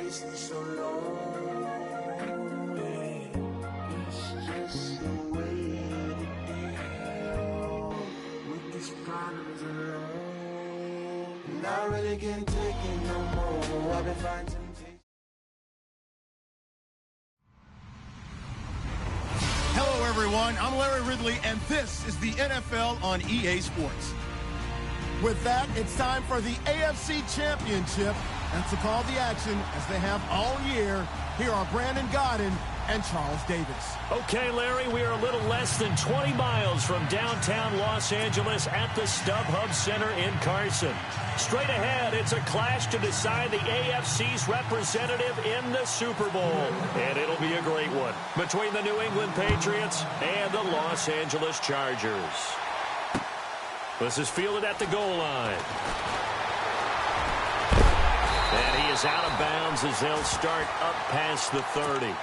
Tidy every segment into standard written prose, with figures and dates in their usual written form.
wasted so long. It's just the way to deal with these problems alone. Not really getting taken no more. I've been finding temptation. Hello, everyone. I'm Larry Ridley, and this is the NFL on EA Sports. With that, it's time for the AFC Championship. That's the call to the action, as they have all year. Here are Brandon Gaudin and Charles Davis. Okay, Larry, we are a little less than 20 miles from downtown Los Angeles at the StubHub Center in Carson. Straight ahead, it's a clash to decide the AFC's representative in the Super Bowl. And it'll be a great one between the New England Patriots and the Los Angeles Chargers. This is fielded at the goal line. And he is out of bounds as they'll start up past the 30.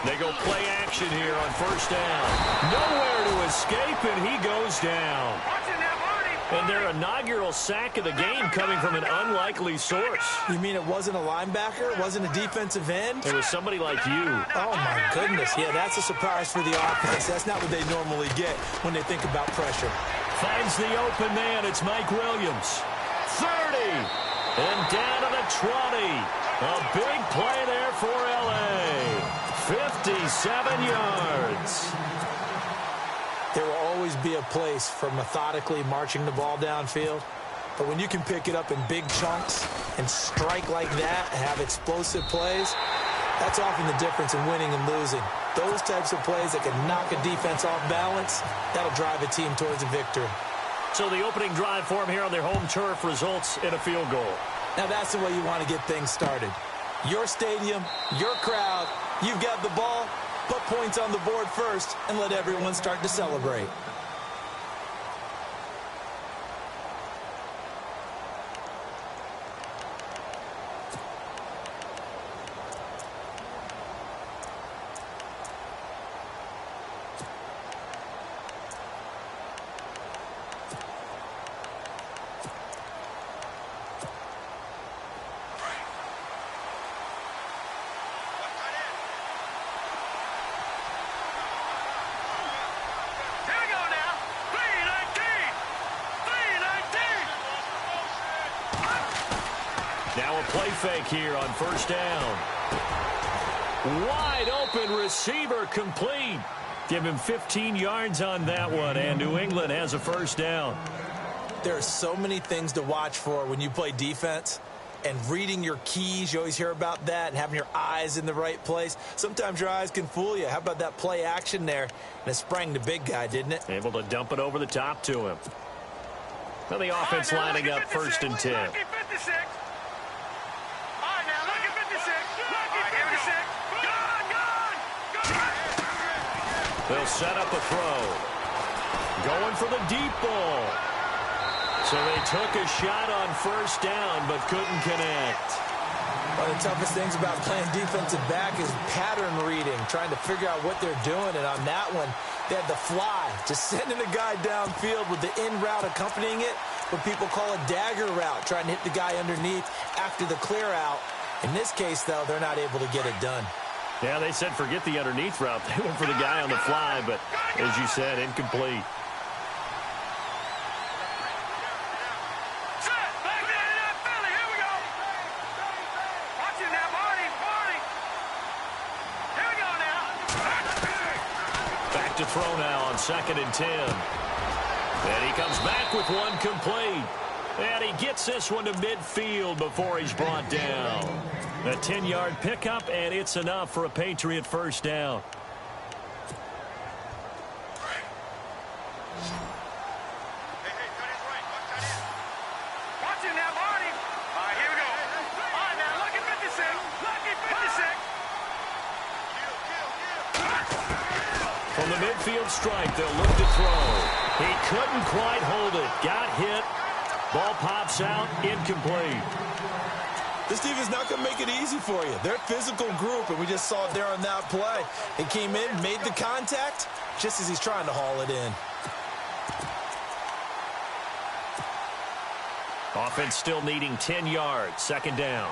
They go play action here on first down. Nowhere to escape, and he goes down. And their inaugural sack of the game coming from an unlikely source. You mean it wasn't a linebacker? It wasn't a defensive end? It was somebody like you. Oh, my goodness. Yeah, that's a surprise for the offense. That's not what they normally get when they think about pressure. Finds the open man. It's Mike Williams. 30. And down to the 20. A big play there for L.A. 57 yards. There will always be a place for methodically marching the ball downfield. But when you can pick it up in big chunks and strike like that and have explosive plays, that's often the difference in winning and losing. Those types of plays that can knock a defense off balance, that'll drive a team towards a victory. So the opening drive for them here on their home turf results in a field goal. Now that's the way you want to get things started. Your stadium, your crowd, you've got the ball, put points on the board first, and let everyone start to celebrate. Now a play fake here on first down. Wide open receiver complete. Give him 15 yards on that one, and New England has a first down. There are so many things to watch for when you play defense. And reading your keys, you always hear about that, and having your eyes in the right place. Sometimes your eyes can fool you. How about that play action there? And it sprang the big guy, didn't it? Able to dump it over the top to him. Well, the offense lining up 1st and 10. They'll set up a throw. Going for the deep ball. So they took a shot on first down, but couldn't connect. One of the toughest things about playing defensive back is pattern reading, trying to figure out what they're doing. And on that one, they had the fly, just sending a guy downfield with the in route accompanying it, what people call a dagger route, trying to hit the guy underneath after the clear out. In this case, though, they're not able to get it done. Yeah, they said forget the underneath route. They went for the guy on the fly, but as you said, incomplete. Back to throw now on 2nd and 10. And he comes back with one complete. And he gets this one to midfield before he's brought down. A 10-yard pickup, and it's enough for a Patriot first down. From the midfield stripe, they'll look to throw. He couldn't quite hold it. Got hit. Ball pops out. Incomplete. This defense is not going to make it easy for you. They're a physical group, and we just saw it there on that play. He came in, made the contact, just as he's trying to haul it in. Offense still needing 10 yards. Second down.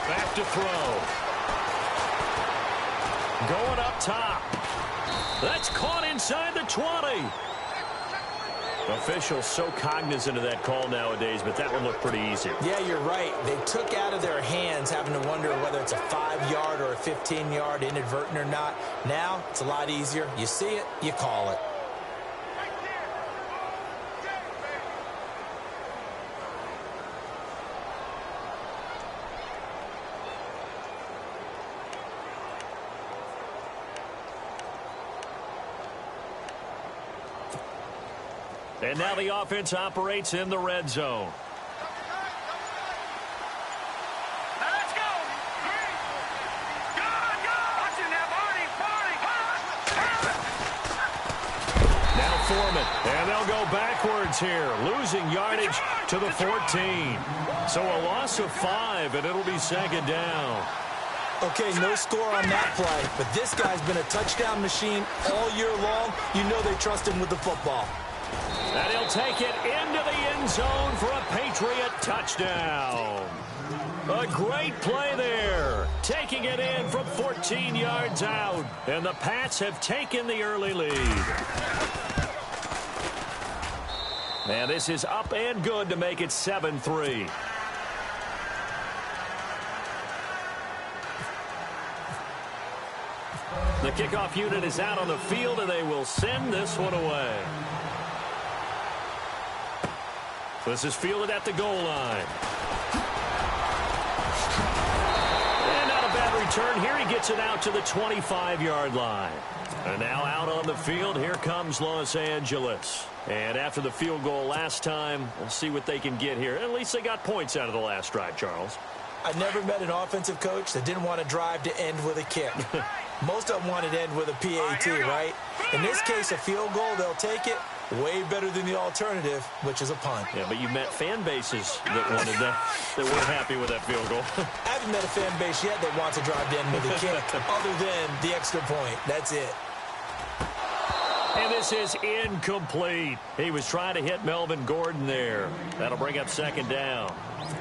Back to throw. Going up top. That's caught inside the 20. Officials so cognizant of that call nowadays, but that one looked pretty easy. Yeah, you're right. They took out of their hands having to wonder whether it's a 5-yard or a 15-yard inadvertent or not. Now, it's a lot easier. You see it, you call it. And now the offense operates in the red zone. Let's go. Watching that Now Foreman. And they'll go backwards here, losing yardage to the 14. So a loss of 5, and it'll be second down. Okay, no score on that play, but this guy's been a touchdown machine all year long. You know they trust him with the football. And he'll take it into the end zone for a Patriot touchdown. A great play there. Taking it in from 14 yards out. And the Pats have taken the early lead. And this is up and good to make it 7-3. The kickoff unit is out on the field, and they will send this one away. This is fielded at the goal line. And not a bad return here. He gets it out to the 25-yard line. And now out on the field, here comes Los Angeles. And after the field goal last time, we'll see what they can get here. At least they got points out of the last drive, Charles. I never met an offensive coach that didn't want to drive to end with a kick. Most of them wanted to end with a PAT, right? In this case, a field goal, they'll take it. Way better than the alternative, which is a punt. Yeah, but you met fan bases that wanted that, that weren't happy with that field goal. I haven't met a fan base yet that wants to drive to end with a kick, other than the extra point. That's it. And this is incomplete. He was trying to hit Melvin Gordon there. That'll bring up second down.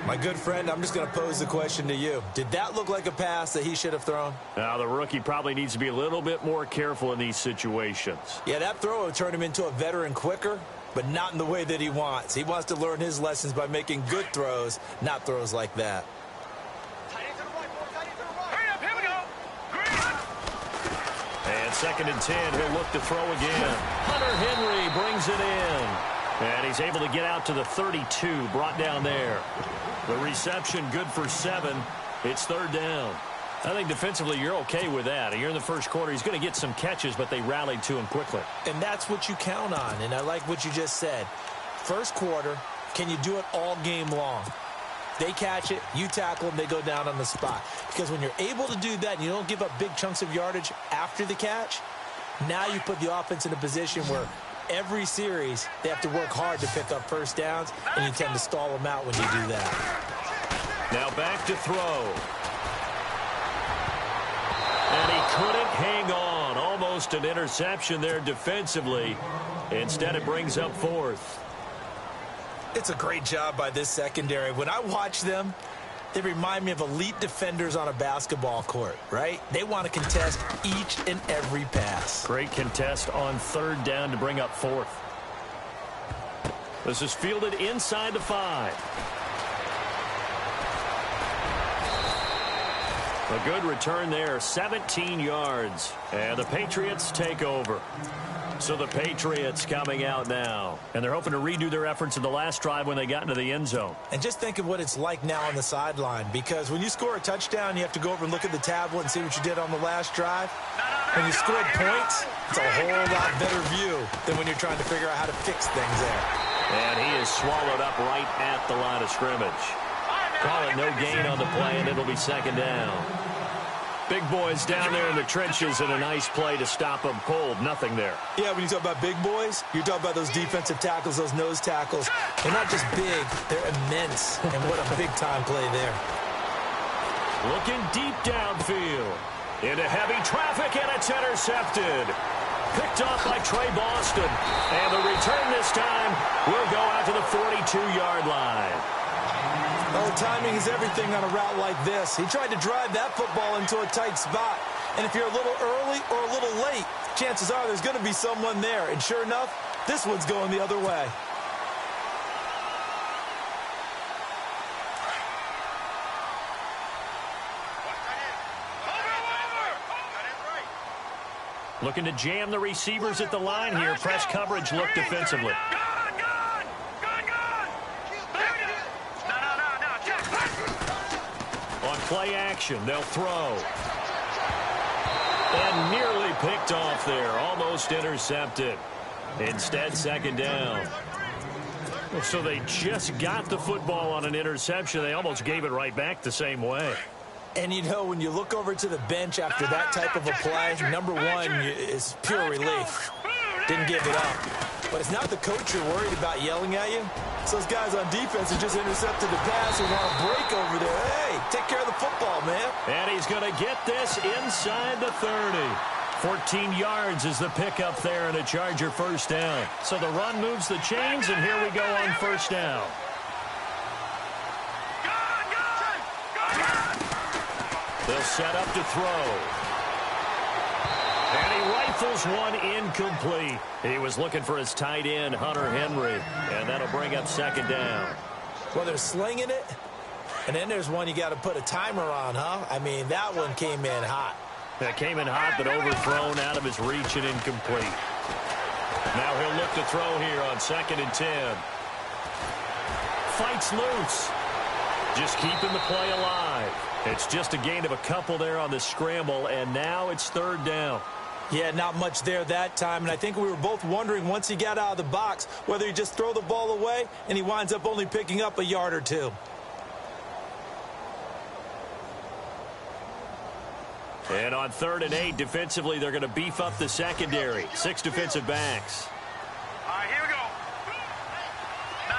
My good friend, I'm just going to pose the question to you. Did that look like a pass that he should have thrown? Now, the rookie probably needs to be a little bit more careful in these situations. Yeah, that throw will turn him into a veteran quicker, but not in the way that he wants. He wants to learn his lessons by making good throws, not throws like that. And second and 10, he'll look to throw again. Hunter Henry brings it in. And he's able to get out to the 32, brought down there. The reception good for 7. It's third down. I think defensively you're okay with that. You're in the first quarter. He's going to get some catches, but they rallied to him quickly. And that's what you count on, and I like what you just said. First quarter, can you do it all game long? They catch it, you tackle them, they go down on the spot. Because when you're able to do that and you don't give up big chunks of yardage after the catch, now you put the offense in a position where every series, they have to work hard to pick up first downs, and you tend to stall them out when you do that. Now back to throw. And he couldn't hang on. Almost an interception there defensively. Instead, it brings up fourth. It's a great job by this secondary. When I watch them, they remind me of elite defenders on a basketball court, right? They want to contest each and every pass. Great contest on third down to bring up fourth. This is fielded inside the 5. A good return there, 17 yards. And the Patriots take over. So the Patriots coming out now. And they're hoping to redo their efforts in the last drive when they got into the end zone. And just think of what it's like now on the sideline. Because when you score a touchdown, you have to go over and look at the tablet and see what you did on the last drive. When you scored points, it's a whole lot better view. than when you're trying to figure out how to fix things there. And he is swallowed up right at the line of scrimmage. Call it no gain on the play, and it'll be second down. Big boys down there in the trenches, and a nice play to stop them cold. Nothing there. Yeah, when you talk about big boys, you're talking about those defensive tackles, those nose tackles. They're not just big, they're immense. And what a big-time play there. Looking deep downfield. Into heavy traffic, and it's intercepted. Picked off by Trey Boston. And the return this time will go out to the 42-yard line. Oh, timing is everything on a route like this. He tried to drive that football into a tight spot. And if you're a little early or a little late, chances are there's going to be someone there. And sure enough, this one's going the other way. Looking to jam the receivers at the line here. Press coverage look defensively. On play action, they'll throw. And nearly picked off there. Almost intercepted. Instead, second down. So they just got the football on an interception. They almost gave it right back the same way. And, you know, when you look over to the bench after that type of a play, number one is pure relief. Didn't give it up. But it's not the coach you're worried about yelling at you. It's those guys on defense who just intercepted the pass and want to break over there. Hey, take care of the football, man. And he's going to get this inside the 30. 14 yards is the pickup there and a Charger first down. So the run moves the chains, and here we go on first down. They'll set up to throw. And he rifles one incomplete. He was looking for his tight end, Hunter Henry. And that'll bring up second down. Well, they're slinging it. And then there's one you got to put a timer on, huh? I mean, that one came in hot. That came in hot, but overthrown out of his reach and incomplete. Now he'll look to throw here on 2nd and 10. Fights loose. Just keeping the play alive. It's just a gain of a couple there on the scramble, and now it's third down. Yeah, not much there that time, and I think we were both wondering once he got out of the box whether he just throw the ball away, and he winds up only picking up a yard or two. And on 3rd and 8, defensively, they're going to beef up the secondary. 6 defensive backs. All right, here we go. No.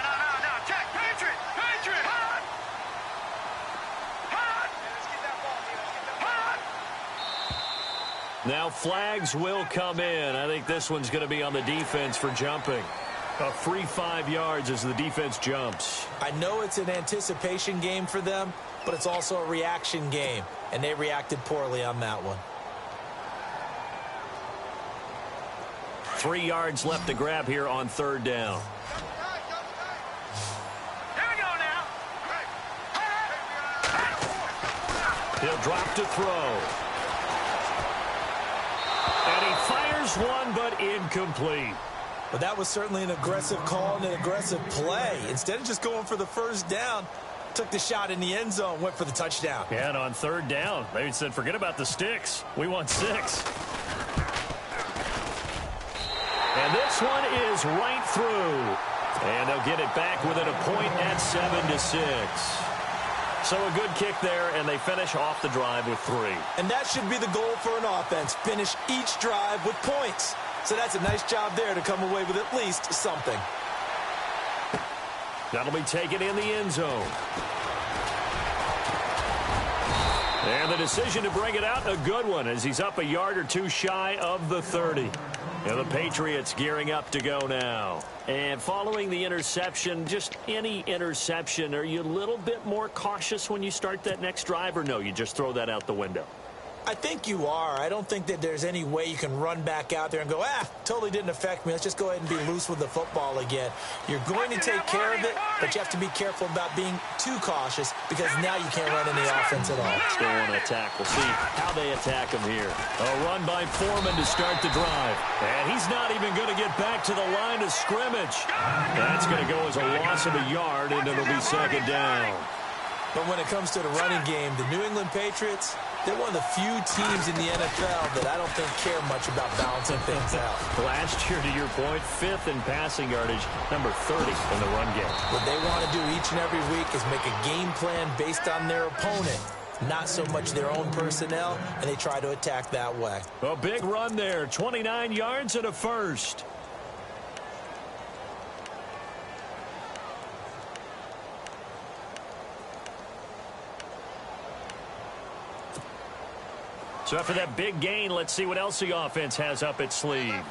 Check. Patriot. Hot. Now flags will come in. I think this one's going to be on the defense for jumping. A free 5 yards as the defense jumps. I know it's an anticipation game for them, but it's also a reaction game, and they reacted poorly on that one. 3 yards left to grab here on 3rd down. Here we go now. He'll drop to throw. And he fires one, but incomplete. But that was certainly an aggressive call and an aggressive play. Instead of just going for the first down, took the shot in the end zone, went for the touchdown. Yeah, and on 3rd down, they said, forget about the sticks. We want 6. And this one is right through. And they'll get it back within a point at 7-6. So a good kick there, and they finish off the drive with 3. And that should be the goal for an offense. Finish each drive with points. So that's a nice job there to come away with at least something. That'll be taken in the end zone. And the decision to bring it out, a good one, as he's up a yard or two shy of the 30. And the Patriots gearing up to go now. And following the interception, just any interception, are you a little bit more cautious when you start that next drive, or no, you just throw that out the window? I think you are. I don't think that there's any way you can run back out there and go, totally didn't affect me. Let's just go ahead and be loose with the football again. You're going to take care of it, but you have to be careful about being too cautious because now you can't run any offense at all. Still want to attack. We'll see how they attack him here. A run by Foreman to start the drive. And he's not even going to get back to the line of scrimmage. That's going to go as a loss of a yard, and it'll be second down. But when it comes to the running game, the New England Patriots, They're one of the few teams in the NFL that I don't think care much about balancing things out. Last year, to your point, 5th in passing yardage, number 30 in the run game. What they want to do each and every week is make a game plan based on their opponent, not so much their own personnel, and they try to attack that way. A big run there, 29 yards and a first. So after that big gain, let's see what else the offense has up its sleeve.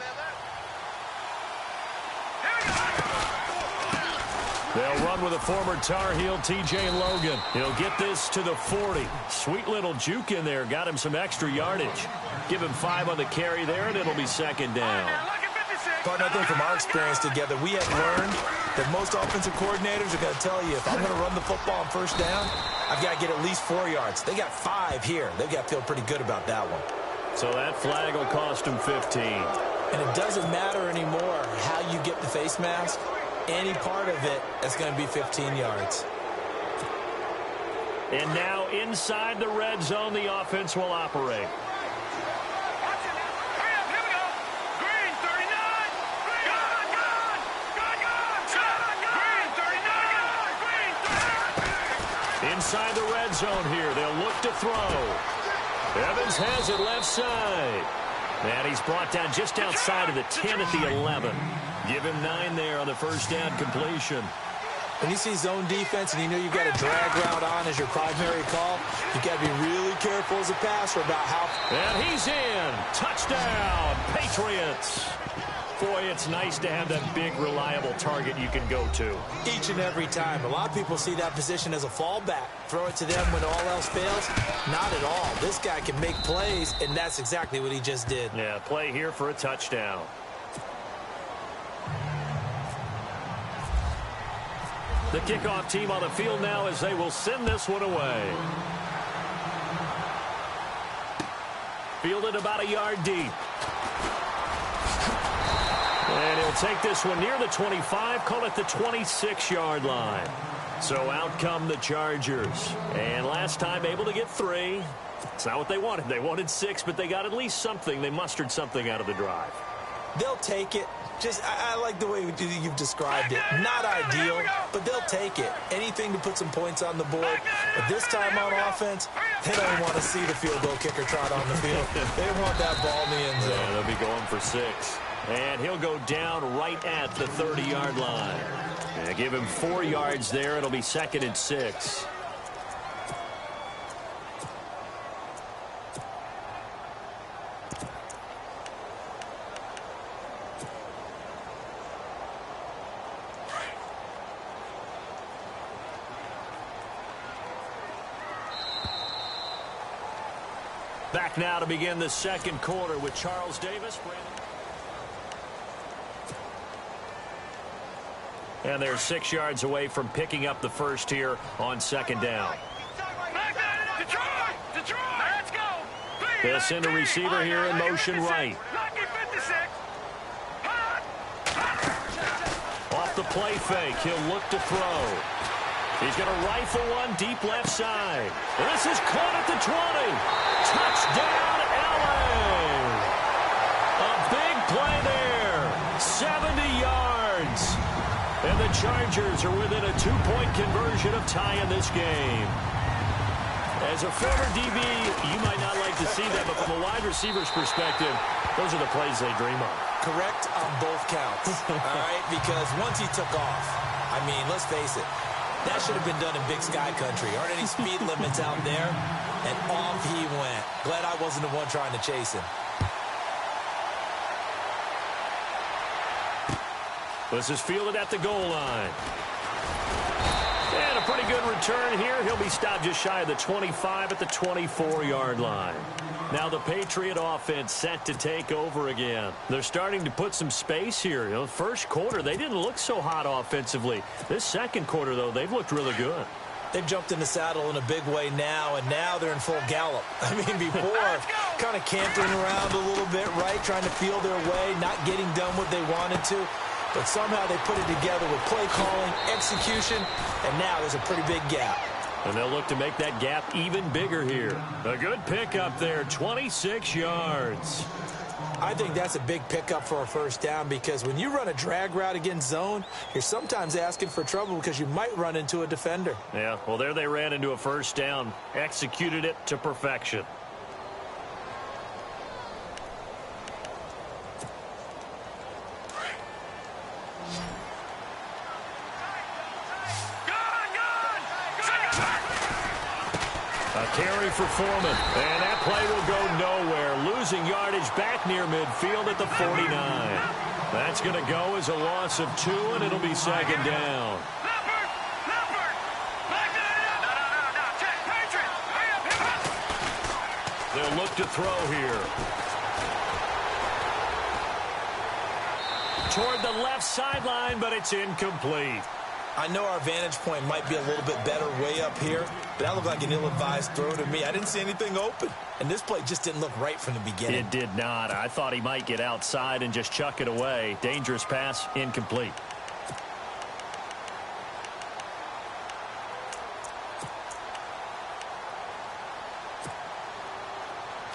They'll run with a former Tar Heel, T.J. Logan. He'll get this to the 40. Sweet little juke in there. Got him some extra yardage. Give him 5 on the carry there, and it'll be second down. But I think from our experience together, we have learned that most offensive coordinators are going to tell you, if I'm going to run the football on first down, I've got to get at least 4 yards. They got 5 here. They've got to feel pretty good about that one. So that flag will cost him 15. And it doesn't matter anymore how you get the face mask. Any part of it is going to be 15 yards. And now inside the red zone, the offense will operate. Inside the red zone here, they'll look to throw. Evans has it left side. And he's brought down just outside of the 10 at the 11. Give him 9 there on the first down completion. When you see zone defense and you know you've got a drag route on as your primary call, you've got to be really careful as a passer about how... And he's in. Touchdown, Patriots. Boy, it's nice to have that big, reliable target you can go to. Each and every time. A lot of people see that position as a fallback. Throw it to them when all else fails. Not at all. This guy can make plays, and that's exactly what he just did. Yeah, play here for a touchdown. The kickoff team on the field now as they will send this one away. Fielded about a yard deep. And he'll take this one near the 25, call it the 26-yard line. So out come the Chargers. And last time able to get 3. It's not what they wanted. They wanted 6, but they got at least something. They mustered something out of the drive. They'll take it. Just, I like the way you've described it. Not ideal, but they'll take it. Anything to put some points on the board. But this time on offense, they don't want to see the field goal kicker trot on the field. They want that ball in the end zone. Yeah, they'll be going for 6. And he'll go down right at the 30-yard line. And give him 4 yards there. It'll be 2nd and 6. Back now to begin the second quarter with Charles Davis. And they're 6 yards away from picking up the first here on second down. Let's go. They'll send a receiver here in motion right. Off the play fake, he'll look to throw. He's going to rifle one deep left side. This is caught at the 20. Touchdown, LA. A big play there. 70 yards. And the Chargers are within a 2-point conversion of tying this game. As a former DB, you might not like to see that, but from a wide receiver's perspective, those are the plays they dream of. Correct on both counts, all right? Because once he took off, I mean, let's face it, that should have been done in Big Sky Country. Aren't any speed limits out there? And off he went. Glad I wasn't the one trying to chase him. This is fielded at the goal line. And a pretty good return here. He'll be stopped just shy of the 25 at the 24-yard line. Now the Patriot offense set to take over again. They're starting to put some space here. You know, first quarter, they didn't look so hot offensively. This second quarter, though, they've looked really good. They've jumped in the saddle in a big way now, and now they're in full gallop. I mean, before, kind of cantering around a little bit, right, trying to feel their way, not getting done what they wanted to. But somehow they put it together with play calling, execution, and now there's a pretty big gap. And they'll look to make that gap even bigger here. A good pickup there, 26 yards. I think that's a big pickup for a first down because when you run a drag route against zone, you're sometimes asking for trouble because you might run into a defender. Yeah, well, there they ran into a first down. Executed it to perfection. A carry for Foreman, and that play will go nowhere. Losing yardage back near midfield at the 49. That's going to go as a loss of 2, and it'll be second down. They'll look to throw here. Toward the left sideline, but it's incomplete. I know our vantage point might be a little bit better way up here, but that looked like an ill-advised throw to me. I didn't see anything open, and this play just didn't look right from the beginning. It did not. I thought he might get outside and just chuck it away. Dangerous pass, incomplete.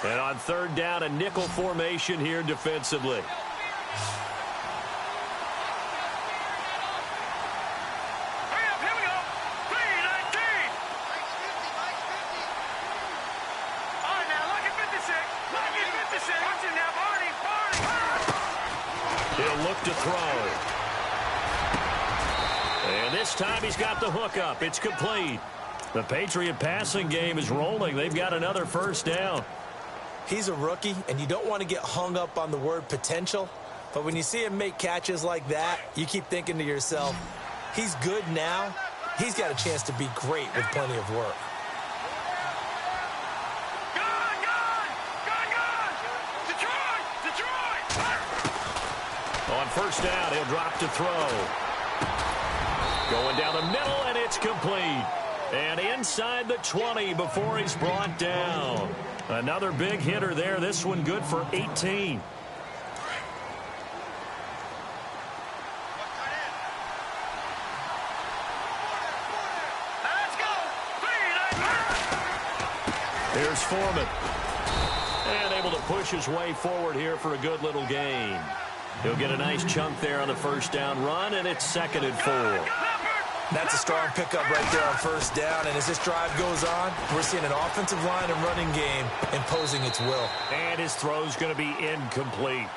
And on third down, a nickel formation here defensively. He'll look to throw. And this time he's got the hook up. It's complete. The Patriot passing game is rolling. They've got another first down. He's a rookie, and you don't want to get hung up on the word potential. But when you see him make catches like that, you keep thinking to yourself, he's good now. He's got a chance to be great with plenty of work. On first down, he'll drop to throw. Going down the middle, and it's complete. And inside the 20 before he's brought down. Another big hitter there. This one good for 18. Here's Foreman. And able to push his way forward here for a good little gain. He'll get a nice chunk there on the first down run, and it's 2nd and 4. That's a strong pickup right there on first down, and as this drive goes on, we're seeing an offensive line and running game imposing its will. And his throw's going to be incomplete.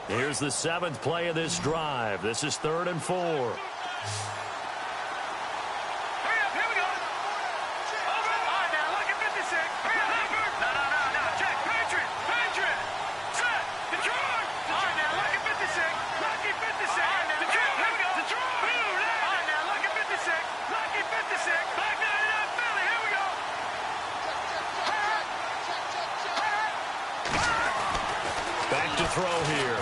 Here's the 7th play of this drive. This is 3rd and 4. Back to throw here.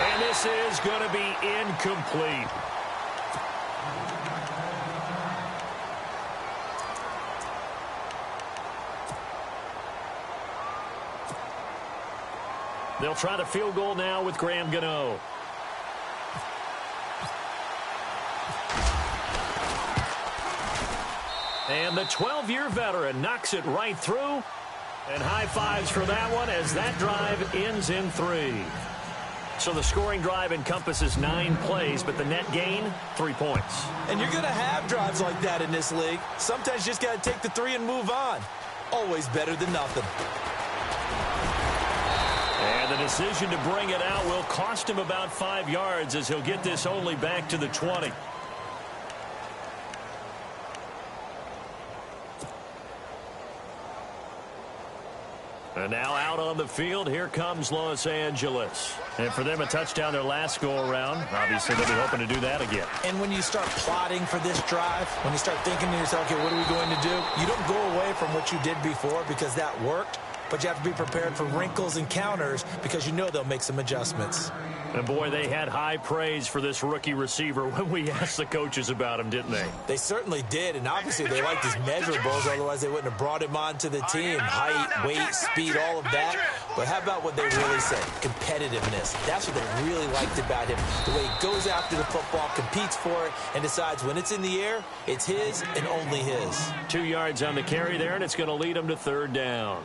And this is going to be incomplete. They'll try the field goal now with Graham Gano. And the 12-year veteran knocks it right through. And high fives for that one as that drive ends in 3. So the scoring drive encompasses 9 plays, but the net gain, 3 points. And you're going to have drives like that in this league. Sometimes you just got to take the 3 and move on. Always better than nothing. And the decision to bring it out will cost him about 5 yards as he'll get this only back to the 20. And now out on the field, here comes Los Angeles. And for them, a touchdown their last go-around. Obviously, they'll be hoping to do that again. And when you start plotting for this drive, when you start thinking to yourself, okay, what are we going to do? You don't go away from what you did before because that worked, but you have to be prepared for wrinkles and counters because you know they'll make some adjustments. And, boy, they had high praise for this rookie receiver when we asked the coaches about him, didn't they? They certainly did, and obviously they liked his measurables, otherwise they wouldn't have brought him onto the team. Height, weight, speed, all of that. But how about what they really said? Competitiveness. That's what they really liked about him. The way he goes after the football, competes for it, and decides when it's in the air, it's his and only his. 2 yards on the carry there, and it's going to lead him to third down.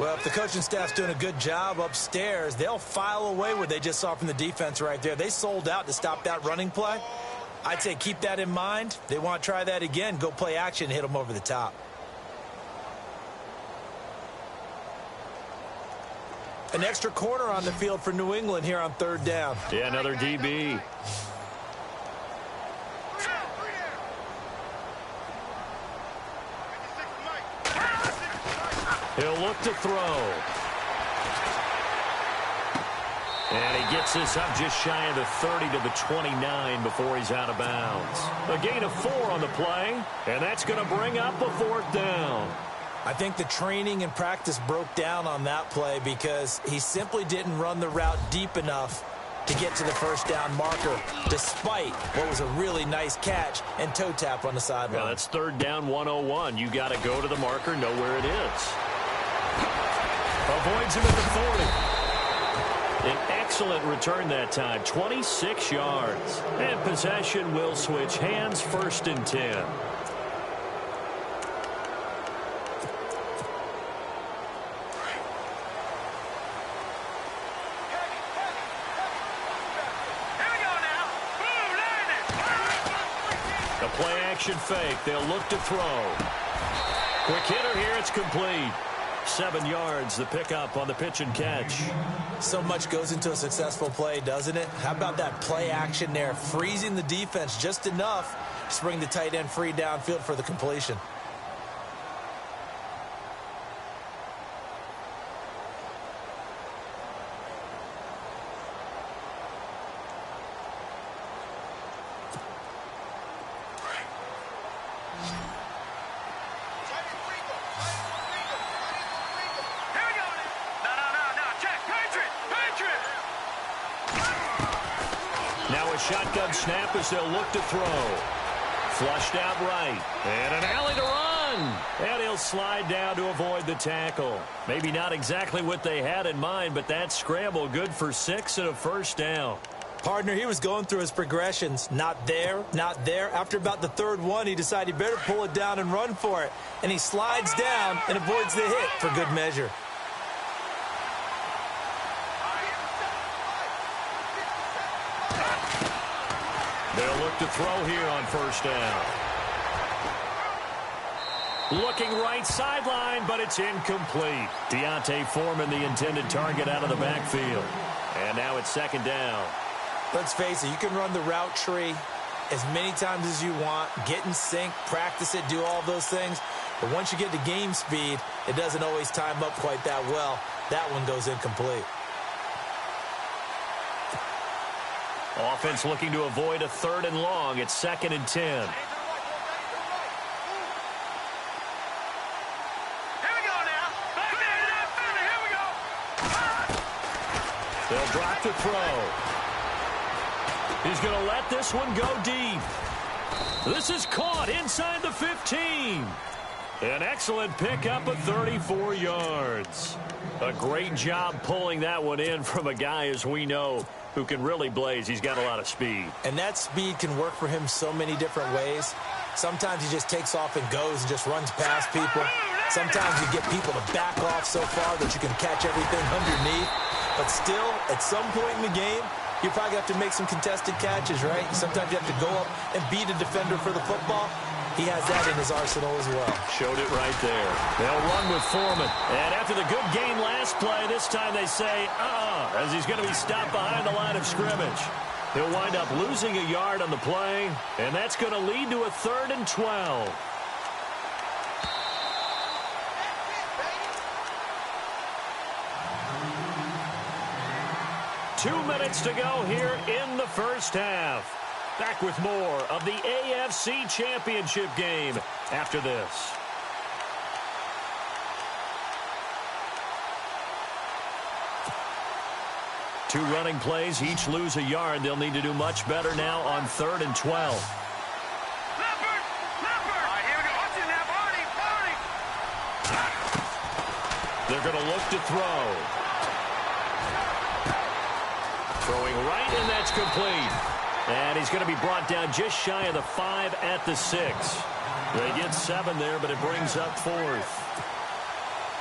Well, if the coaching staff's doing a good job upstairs, they'll file away what they just saw from the defense right there. They sold out to stop that running play. I'd say keep that in mind. They want to try that again. Go play action, hit them over the top. An extra corner on the field for New England here on third down. Yeah, another DB. He'll look to throw. And he gets this up just shy of the 30 to the 29 before he's out of bounds. A gain of 4 on the play, and that's going to bring up a fourth down. I think the training and practice broke down on that play because he simply didn't run the route deep enough to get to the first down marker, despite what was a really nice catch and toe tap on the sideline. Yeah, that's third down 101. You got to go to the marker, know where it is. Avoids him at the 40. An excellent return that time, 26 yards. And possession will switch hands, first and 10. Here we go now. Boom, landed. A play action fake. They'll look to throw. Quick hitter here. It's complete. 7 yards, the pickup on the pitch and catch. So much goes into a successful play, doesn't it? How about that play action there? Freezing the defense just enough to bring the tight end free downfield for the completion. Shotgun snap as they'll look to throw. Flushed out right. And an alley to run. And he'll slide down to avoid the tackle. Maybe not exactly what they had in mind, but that scramble good for 6 and a first down. Partner, he was going through his progressions. Not there, not there. After about the third one, he decided he better pull it down and run for it. And he slides down and avoids the hit for good measure. They'll look to throw here on first down. Looking right sideline, but it's incomplete. Deontay Foreman, the intended target, out of the backfield. And now it's second down. Let's face it, you can run the route tree as many times as you want, get in sync, practice it, do all those things. But once you get to game speed, it doesn't always time up quite that well. That one goes incomplete. Offense looking to avoid a third and long. It's second and 10. Here we go now. Here we go. They'll drop to throw. He's going to let this one go deep. This is caught inside the 15. An excellent pickup of 34 yards. A great job pulling that one in from a guy, as we know, who can really blaze. He's got a lot of speed. And that speed can work for him so many different ways. Sometimes he just takes off and goes and just runs past people. Sometimes you get people to back off so far that you can catch everything underneath. But still, at some point in the game, you probably have to make some contested catches, right? Sometimes you have to go up and beat a defender for the football. He has that in his arsenal as well. Showed it right there. They'll run with Foreman. And after the good game last play, this time they say, as he's going to be stopped behind the line of scrimmage. He'll wind up losing a yard on the play, and that's going to lead to a 3rd and 12. Two minutes to go here in the first half. Back with more of the AFC Championship game after this. 2 running plays, each lose a yard. They'll need to do much better now on 3rd and 12. Leopard! Leopard! All right, here we go. Watch it now. Party! They're going to look to throw. Throwing right, and that's complete. And he's going to be brought down just shy of the 5 at the 6. They get 7 there, but it brings up 4th.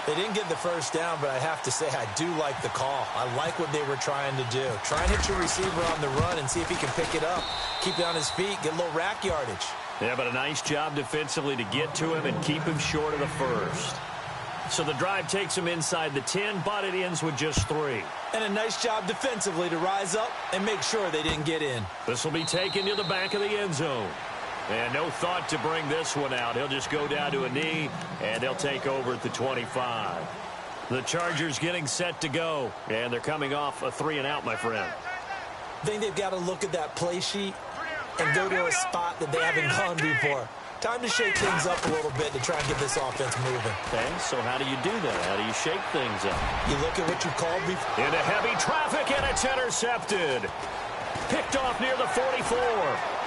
They didn't get the first down, but I have to say I do like the call. I like what they were trying to do. Try and hit your receiver on the run and see if he can pick it up. Keep it on his feet, get a little rack yardage. Yeah, but a nice job defensively to get to him and keep him short of the first. So the drive takes him inside the 10, but it ends with just 3. And a nice job defensively to rise up and make sure they didn't get in. This will be taken to the back of the end zone. And no thought to bring this one out. He'll just go down to a knee, and they'll take over at the 25. The Chargers getting set to go, and they're coming off a 3-and-out, my friend. I think they've got to look at that play sheet and go to a spot that they haven't gone before. Time to shake things up a little bit to try and get this offense moving. Okay, so how do you do that? How do you shake things up? You look at what you called before. Into heavy traffic, and it's intercepted. Picked off near the 44.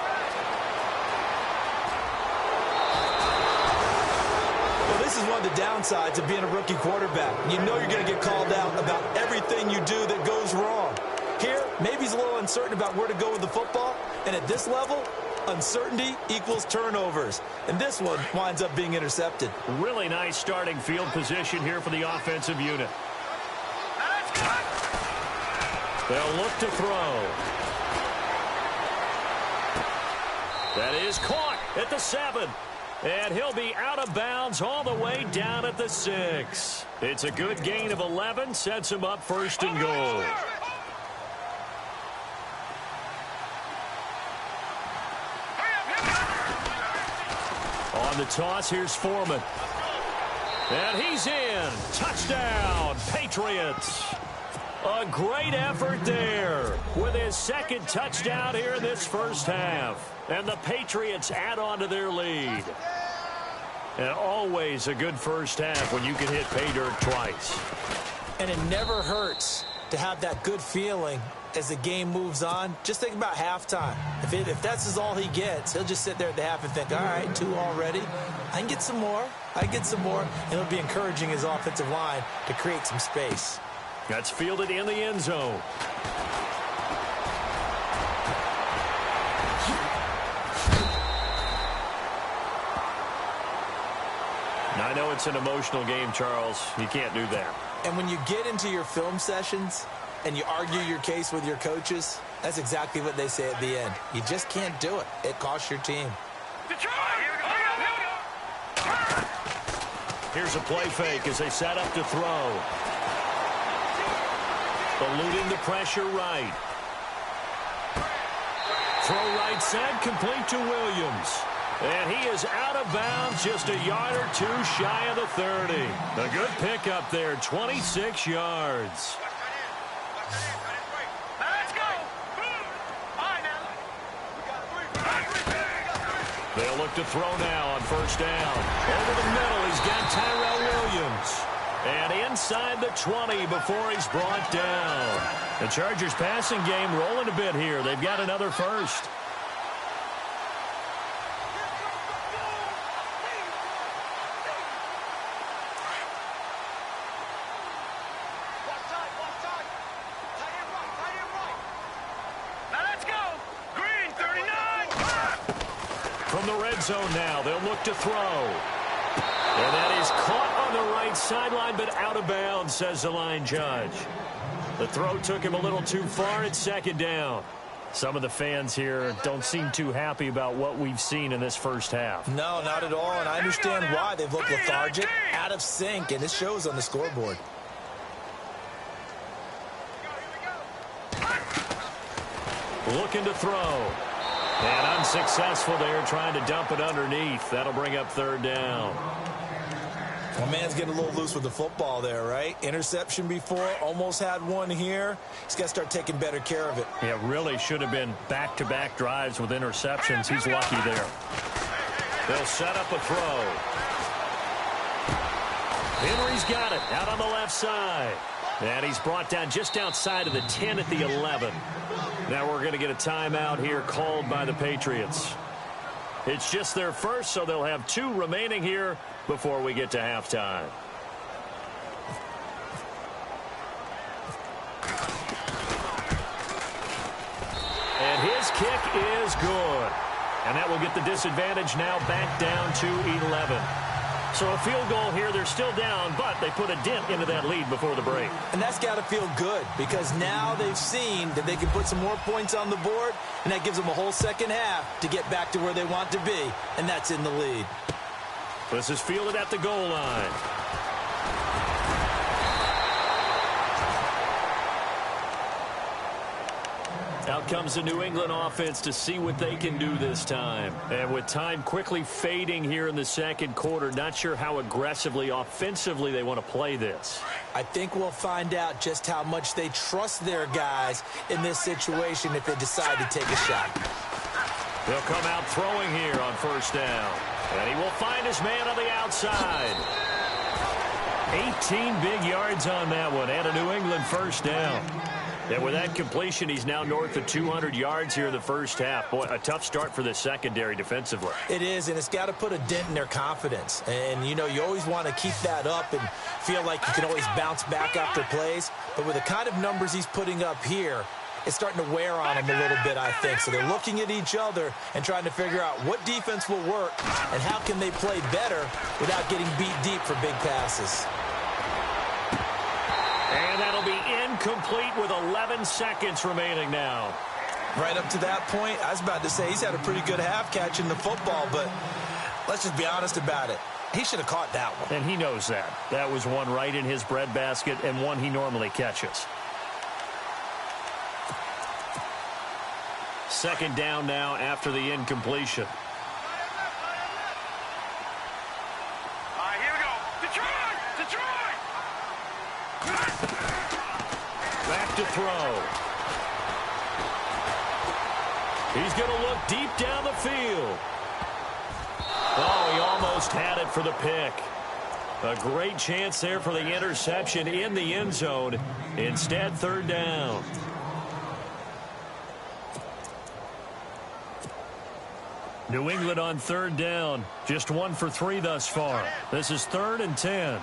This is one of the downsides of being a rookie quarterback. You know you're going to get called out about everything you do that goes wrong. Here, maybe he's a little uncertain about where to go with the football. And at this level, uncertainty equals turnovers. And this one winds up being intercepted. Really nice starting field position here for the offensive unit. They'll look to throw. That is caught at the 7. And he'll be out of bounds all the way down at the 6. It's a good gain of 11, sets him up 1st and goal. On the toss, here's Foreman. And he's in. Touchdown, Patriots. A great effort there with his 2nd touchdown here in this first half. And the Patriots add on to their lead. And always a good first half when you can hit pay dirt twice. And it never hurts to have that good feeling as the game moves on. Just think about halftime. If that's all he gets, he'll just sit there at the half and think, all right, 2 already. I can get some more. And it'll be encouraging his offensive line to create some space. That's fielded in the end zone. I know it's an emotional game, Charles. You can't do that. And when you get into your film sessions and you argue your case with your coaches, that's exactly what they say at the end. You just can't do it. It costs your team. Here's a play fake as they set up to throw. Eluding the pressure right. Throw right side, complete to Williams. And he is out of bounds, just a yard or 2 shy of the 30. A good pickup there, 26 yards. Let's go! All right, now. They'll look to throw now on 1st down. Over the middle, he's got Tyrell Williams. And inside the 20 before he's brought down. The Chargers passing game rolling a bit here. They've got another first. Zone now. They'll look to throw. And that is caught on the right sideline, but out of bounds, says the line judge. The throw took him a little too far at 2nd down. Some of the fans here don't seem too happy about what we've seen in this first half. No, not at all, and I understand why. They've looked lethargic, out of sync, and it shows on the scoreboard. Looking to throw. And unsuccessful there, trying to dump it underneath. That'll bring up 3rd down. Well, man's getting a little loose with the football there, right? Interception before, almost had one here. He's got to start taking better care of it. Yeah, really should have been back-to-back drives with interceptions. He's lucky there. They'll set up a throw. Henry's got it out on the left side. And he's brought down just outside of the 10 at the 11. Now we're going to get a timeout here called by the Patriots. It's just their first, so they'll have 2 remaining here before we get to halftime. And his kick is good. And that will get the disadvantage now back down to 11. So a field goal here, they're still down, but they put a dent into that lead before the break. And that's got to feel good because now they've seen that they can put some more points on the board, and that gives them a whole second half to get back to where they want to be, and that's in the lead. This is fielded at the goal line. Out comes the New England offense to see what they can do this time. And with time quickly fading here in the second quarter, not sure how aggressively, offensively they want to play this. I think we'll find out just how much they trust their guys in this situation if they decide to take a shot. They'll come out throwing here on first down. And he will find his man on the outside. 18 big yards on that one and a New England first down. And with that completion, he's now north of 200 yards here in the first half. Boy, a tough start for the secondary defensively. It is, and it's got to put a dent in their confidence. And, you know, you always want to keep that up and feel like you can always bounce back after plays. But with the kind of numbers he's putting up here, it's starting to wear on them a little bit, I think. So they're looking at each other and trying to figure out what defense will work and how can they play better without getting beat deep for big passes. And that'll be incomplete with 11 seconds remaining now. Right up to that point, I was about to say he's had a pretty good half catching the football, but let's just be honest about it. He should have caught that one. And he knows that. That was one right in his breadbasket and one he normally catches. Second down now after the incompletion. Here we go. Detroit! Detroit! Back to throw. He's going to look deep down the field. Oh, he almost had it for the pick. A great chance there for the interception in the end zone. Instead, third down. New England on third down. Just 1 for 3 thus far. This is 3rd and 10.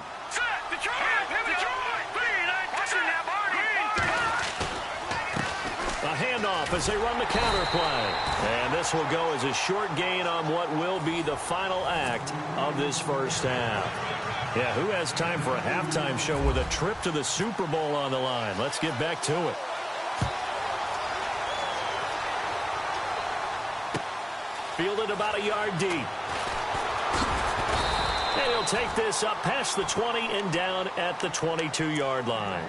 A handoff as they run the counter play. And this will go as a short gain on what will be the final act of this first half. Yeah, who has time for a halftime show with a trip to the Super Bowl on the line? Let's get back to it. Fielded about a yard deep. And he'll take this up past the 20 and down at the 22-yard line.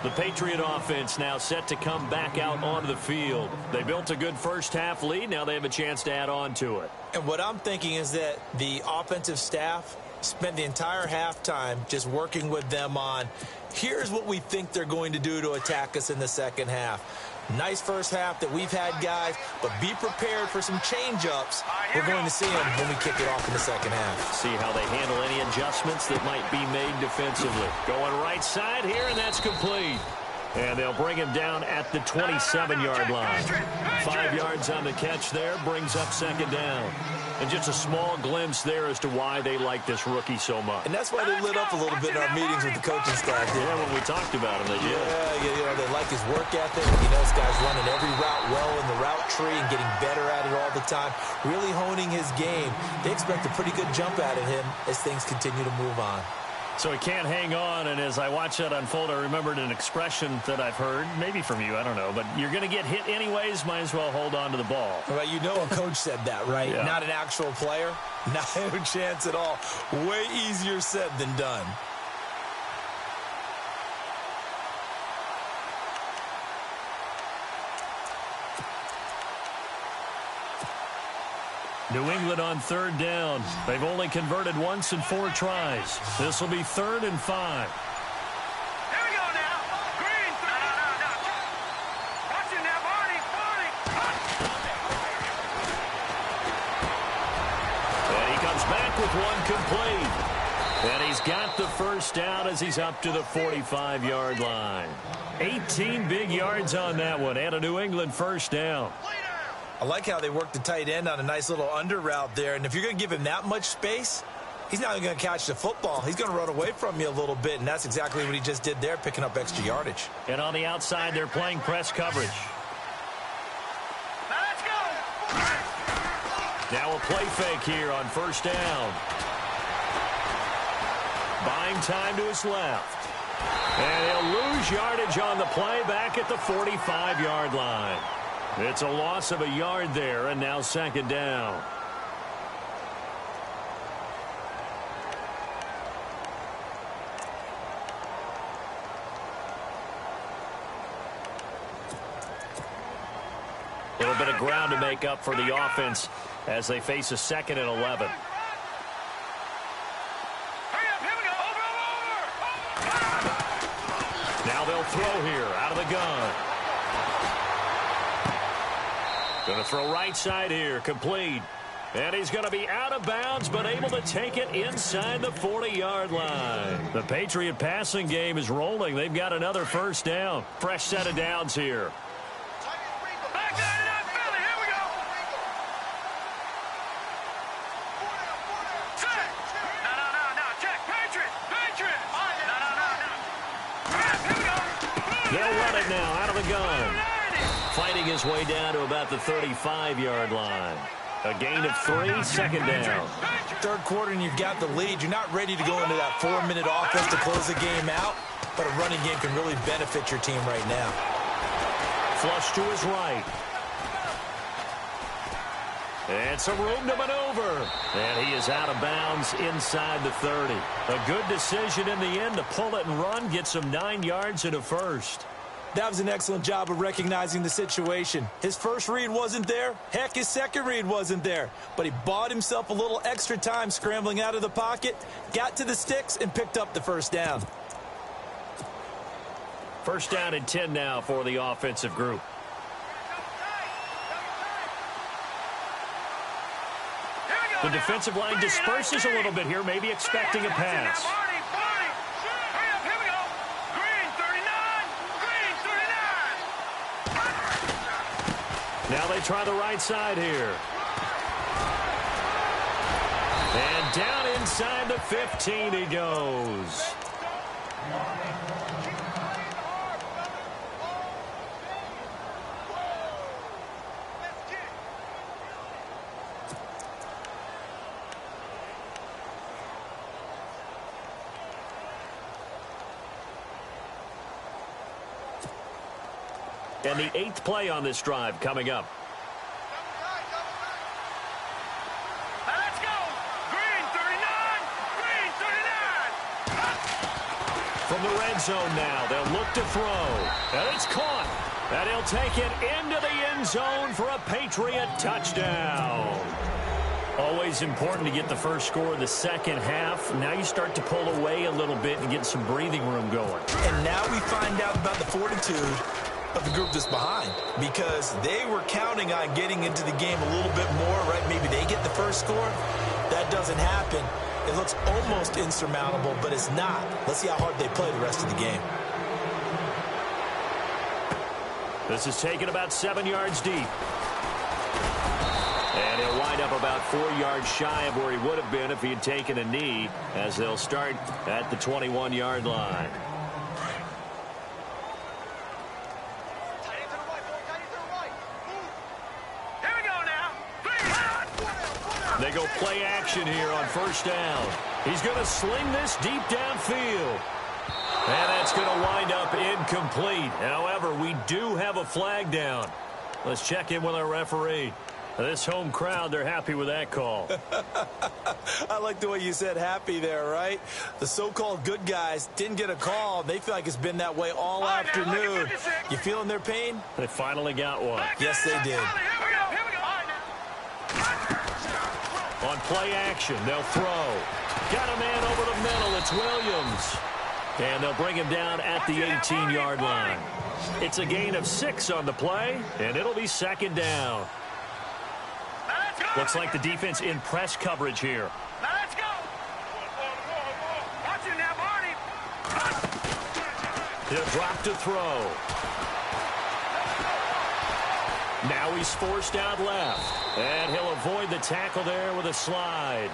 The Patriot offense now set to come back out onto the field. They built a good first half lead. Now they have a chance to add on to it. And what I'm thinking is that the offensive staff spent the entire halftime just working with them on, here's what we think they're going to do to attack us in the second half. Nice first half that we've had, guys, but be prepared for some change-ups. We're going to see them when we kick it off in the second half. See how they handle any adjustments that might be made defensively. Going right side here, and that's complete. And they'll bring him down at the 27-yard line. 5 yards on the catch there, brings up second down. And just a small glimpse there as to why they like this rookie so much. And that's why they lit up a little bit in our meetings with the coaching staff. Yeah, when we talked about him, they did. Yeah, you know, they like his work ethic. You know, this guy's running every route well in the route tree and getting better at it all the time. Really honing his game. They expect a pretty good jump out of him as things continue to move on. So he can't hang on, and as I watch that unfold, I remembered an expression that I've heard, maybe from you, I don't know, but you're going to get hit anyways, might as well hold on to the ball. Well, you know a coach said that, right? Yeah. Not an actual player. No chance at all. Way easier said than done. New England on third down. They've only converted once in 4 tries. This will be 3rd and 5. Here we go now. Green. No. Watch it now, Barney. And he comes back with one complete. And he's got the first down as he's up to the 45-yard line. 18 big yards on that one and a New England first down. I like how they worked the tight end on a nice little under route there. And if you're going to give him that much space, he's not going to catch the football. He's going to run away from you a little bit, and that's exactly what he just did there, picking up extra yardage. And on the outside, they're playing press coverage. Now let's go. Now a play fake here on first down. Buying time to his left. And he'll lose yardage on the play back at the 45-yard line. It's a loss of a yard there, and now second down. A little bit of ground to make up for the offense as they face a 2nd and 11. Now they'll throw here out of the gun. Going to throw right side here, complete. And he's going to be out of bounds, but able to take it inside the 40-yard line. The Patriot passing game is rolling. They've got another first down. Fresh set of downs here. They'll run it now out of the gun. Fighting his way down to about the 35-yard line. A gain of 3, second down. Third quarter and you've got the lead. You're not ready to go into that 4-minute offense to close the game out, but a running game can really benefit your team right now. Flush to his right. And some room to maneuver. And he is out of bounds inside the 30. A good decision in the end to pull it and run, get some 9 yards and a first. That was an excellent job of recognizing the situation. His first read wasn't there. Heck, his second read wasn't there. But he bought himself a little extra time scrambling out of the pocket, got to the sticks, and picked up the first down. First down and 10 now for the offensive group. The defensive line disperses a little bit here, maybe expecting a pass. Now they try the right side here. And down inside the 15 he goes. And the 8th play on this drive coming up. Let's go. Green 39. Green 39. From the red zone now, they'll look to throw. And it's caught. And he'll take it into the end zone for a Patriot touchdown. Always important to get the first score of the second half. Now you start to pull away a little bit and get some breathing room going. And now we find out about the fortitude of the group that's behind, because they were counting on getting into the game a little bit more, right? Maybe they get the first score. That doesn't happen. It looks almost insurmountable, but it's not. Let's see how hard they play the rest of the game. This is taken about 7 yards deep. And he'll wind up about 4 yards shy of where he would have been if he had taken a knee, as they'll start at the 21-yard line. They go play action here on first down. He's going to sling this deep downfield. And that's going to wind up incomplete. However, we do have a flag down. Let's check in with our referee. This home crowd, they're happy with that call. I like the way you said happy there, right? The so-called good guys didn't get a call. They feel like it's been that way all afternoon. You feeling their pain? They finally got one. Yes, they did. On play action, they'll throw. Got a man over the middle. It's Williams. And they'll bring him down at the 18-yard line. It's a gain of 6 on the play, and it'll be second down. Looks like the defense in press coverage here. He'll drop to throw. Now he's forced out left. And he'll avoid the tackle there with a slide.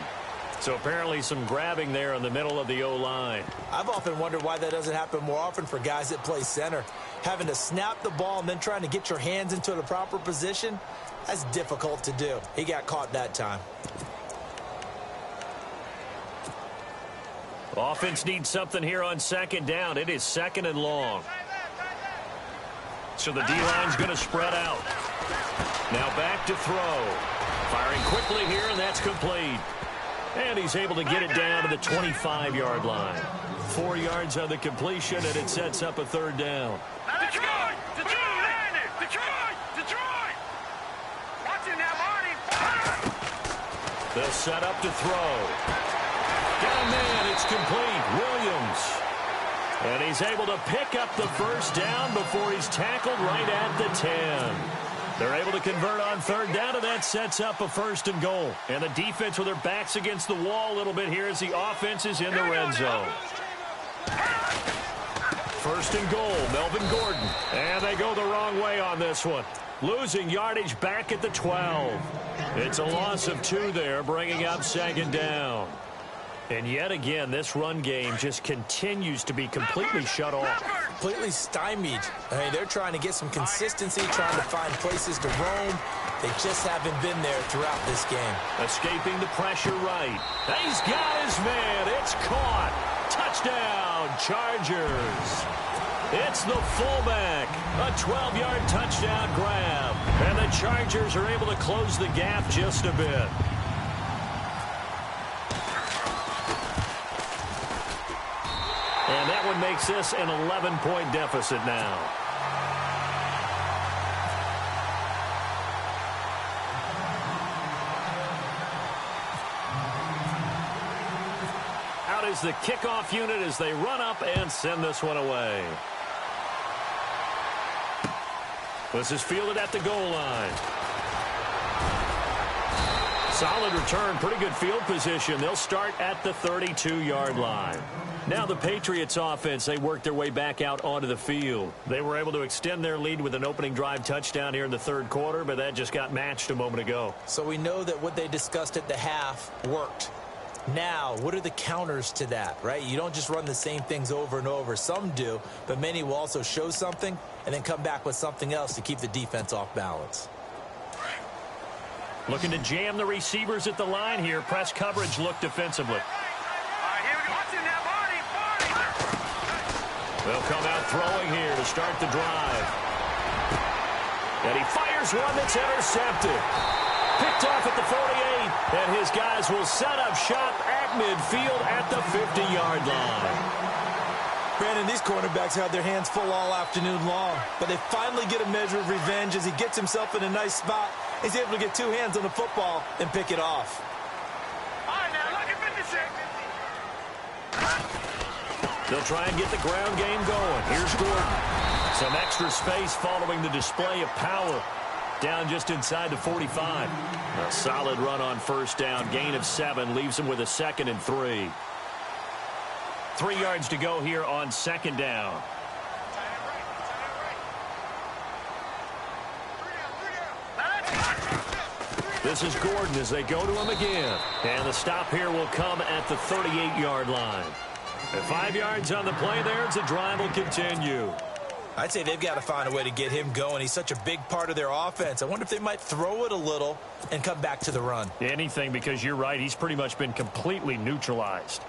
So apparently some grabbing there in the middle of the O-line. I've often wondered why that doesn't happen more often for guys that play center. Having to snap the ball and then trying to get your hands into the proper position, that's difficult to do. He got caught that time. Offense needs something here on second down. It is second and long. So the D-line's going to spread out. Now back to throw. Firing quickly here, and that's complete. And he's able to get it down to the 25-yard line. 4 yards on the completion, and it sets up a third down. Detroit! Detroit! Detroit! Detroit! Watching that, Marty! They'll set up to throw. Got a man. It's complete. Williams. And he's able to pick up the first down before he's tackled right at the 10. They're able to convert on third down, and that sets up a first and goal. And the defense with their backs against the wall a little bit here as the offense is in the red zone. First and goal, Melvin Gordon. And they go the wrong way on this one. Losing yardage back at the 12. It's a loss of 2 there, bringing up second down. And yet again, this run game just continues to be completely shut off. Completely stymied. I mean, they're trying to get some consistency, trying to find places to roam. They just haven't been there throughout this game. Escaping the pressure right. He's got his man. It's caught. Touchdown, Chargers. It's the fullback. A 12-yard touchdown grab. And the Chargers are able to close the gap just a bit. And that one makes this an 11-point deficit now. Out is the kickoff unit as they run up and send this one away. This is fielded at the goal line. Solid return, pretty good field position. They'll start at the 32-yard line. Now the Patriots offense, they worked their way back out onto the field. They were able to extend their lead with an opening drive touchdown here in the third quarter, but that just got matched a moment ago. So we know that what they discussed at the half worked. Now, what are the counters to that, right? You don't just run the same things over and over. Some do, but many will also show something and then come back with something else to keep the defense off balance. Looking to jam the receivers at the line here. Press coverage look defensively. They'll come out throwing here to start the drive. And he fires one that's intercepted. Picked off at the 48, and his guys will set up shop at midfield at the 50-yard line. Brandon, these cornerbacks had their hands full all afternoon long, but they finally get a measure of revenge as he gets himself in a nice spot. He's able to get 2 hands on the football and pick it off. All right, now look at 56. They'll try and get the ground game going. Here's Gordon. Some extra space following the display of power. Down just inside the 45. A solid run on first down. Gain of 7 leaves him with a 2nd and 3. 3 yards to go here on second down. This is Gordon as they go to him again. And the stop here will come at the 38-yard line. At 5 yards on the play there, the drive will continue. I'd say they've got to find a way to get him going. He's such a big part of their offense. I wonder if they might throw it a little and come back to the run. Anything, because you're right. He's pretty much been completely neutralized.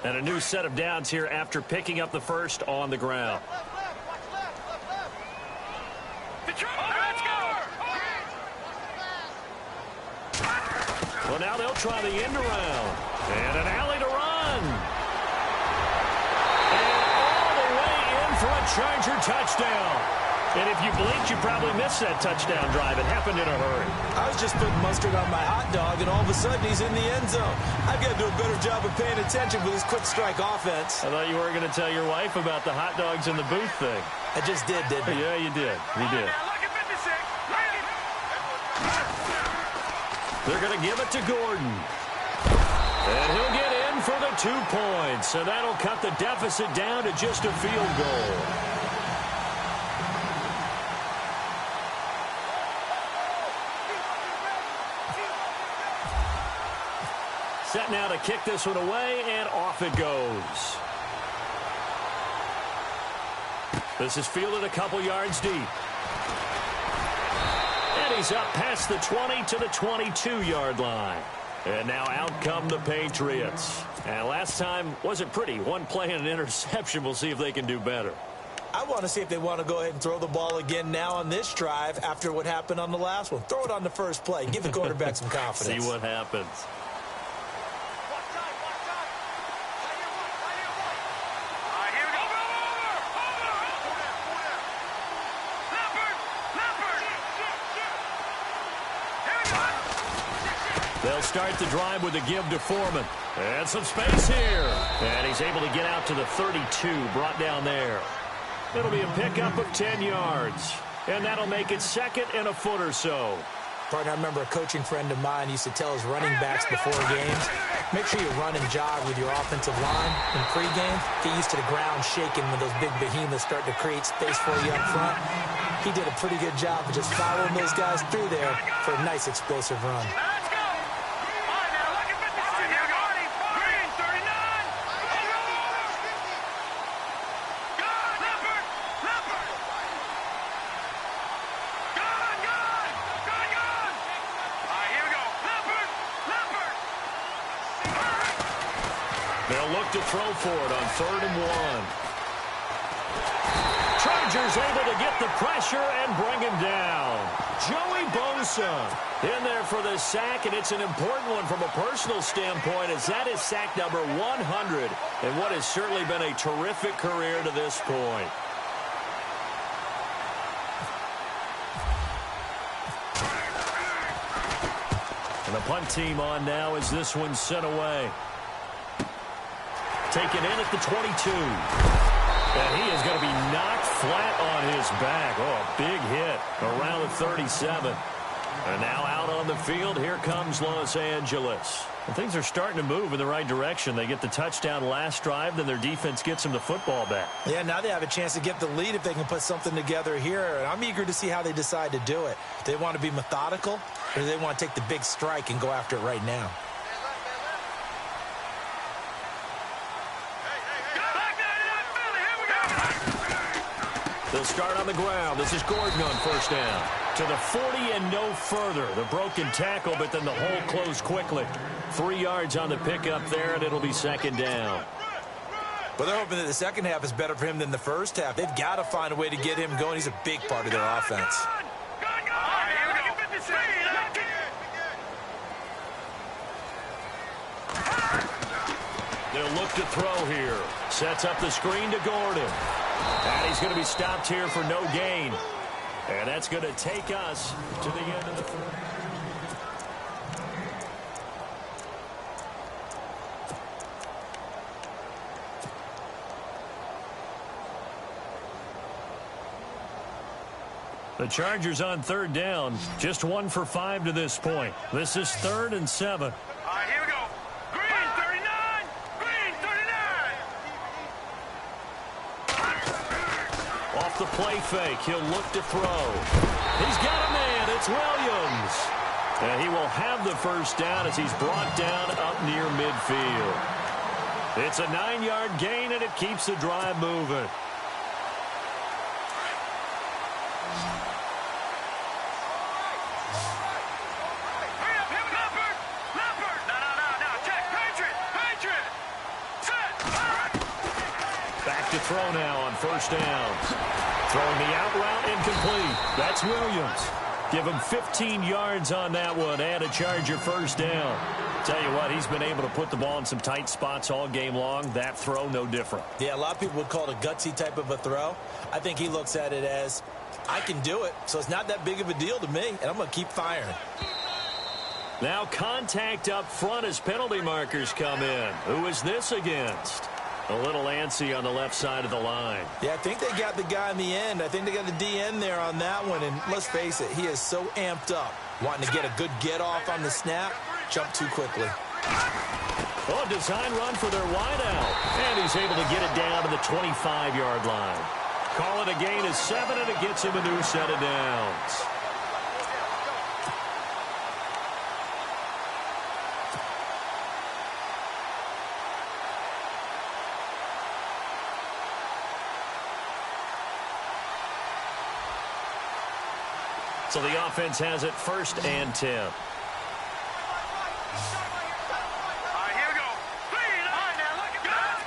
And a new set of downs here after picking up the first on the ground. Well, now they'll try the end around. And an alley to run. And all the way in for a Charger touchdown. And if you blinked, you probably missed that touchdown drive. It happened in a hurry. I was just putting mustard on my hot dog, and all of a sudden he's in the end zone. I've got to do a better job of paying attention with this quick strike offense. I thought you were going to tell your wife about the hot dogs in the booth thing. I just did, didn't I? Yeah, you did. You did. Now look They're going to give it to Gordon. And he'll get in for the 2 points. And that'll cut the deficit down to just a field goal. Set now to kick this one away, and off it goes. This is fielded a couple yards deep. And he's up past the 20 to the 22-yard line. And now out come the Patriots. And last time wasn't pretty. One play and an interception. We'll see if they can do better. I want to see if they want to go ahead and throw the ball again now on this drive after what happened on the last one. Throw it on the first play. Give the quarterback some confidence. See what happens. They'll start the drive with a give to Foreman. And some space here. And he's able to get out to the 32, brought down there. It'll be a pickup of 10 yards. And that'll make it second and a foot or so. Partner, I remember a coaching friend of mine used to tell his running backs before games, make sure you run and jog with your offensive line in pregame. Get used to the ground shaking when those big behemoths start to create space for you up front. He did a pretty good job of just following those guys through there for a nice explosive run. They'll look to throw for it on 3rd and 1. Chargers able to get the pressure and bring him down. Joey Bosa in there for the sack, and it's an important one from a personal standpoint, as that is sack number 100 in what has certainly been a terrific career to this point. And the punt team on now as this one's sent away. Taken in at the 22. And he is going to be knocked flat on his back. Oh, a big hit around the 37. And now out on the field, here comes Los Angeles. And things are starting to move in the right direction. They get the touchdown last drive, then their defense gets them the football back. Yeah, now they have a chance to get the lead if they can put something together here. And I'm eager to see how they decide to do it. Do they want to be methodical, or do they want to take the big strike and go after it right now? They'll start on the ground. This is Gordon on first down. To the 40 and no further. The broken tackle, but then the hole closed quickly. 3 yards on the pickup there, and it'll be second down. Well, they're hoping that the second half is better for him than the first half. They've got to find a way to get him going. He's a big part of their offense. They'll look to throw here. Sets up the screen to Gordon. And he's going to be stopped here for no gain. And that's going to take us to the end of the third. The Chargers on third down. Just 1 for 5 to this point. This is 3rd and 7. All right, here we go. Green 39. Green 39. Off the play fake, he'll look to throw. He's got a man, it's Williams. And he will have the first down as he's brought down up near midfield. It's a 9-yard gain, and it keeps the drive moving. Back to throw now on first down. Throwing the out route, incomplete. That's Williams. Give him 15 yards on that one and a Charger first down. Tell you what, he's been able to put the ball in some tight spots all game long. That throw, no different. Yeah, a lot of people would call it a gutsy type of a throw. I think he looks at it as, I can do it, so it's not that big of a deal to me, and I'm going to keep firing. Now contact up front as penalty markers come in. Who is this against? A little antsy on the left side of the line. Yeah, I think they got the guy in the end. I think they got the DN there on that one. And let's face it, he is so amped up, wanting to get a good get-off on the snap, jump too quickly. Oh, design run for their wideout. And he's able to get it down to the 25-yard line. Call it a gain of 7, and it gets him a new set of downs. So the offense has it 1st and 10. All right, here we go. Clean. All right, now look at that.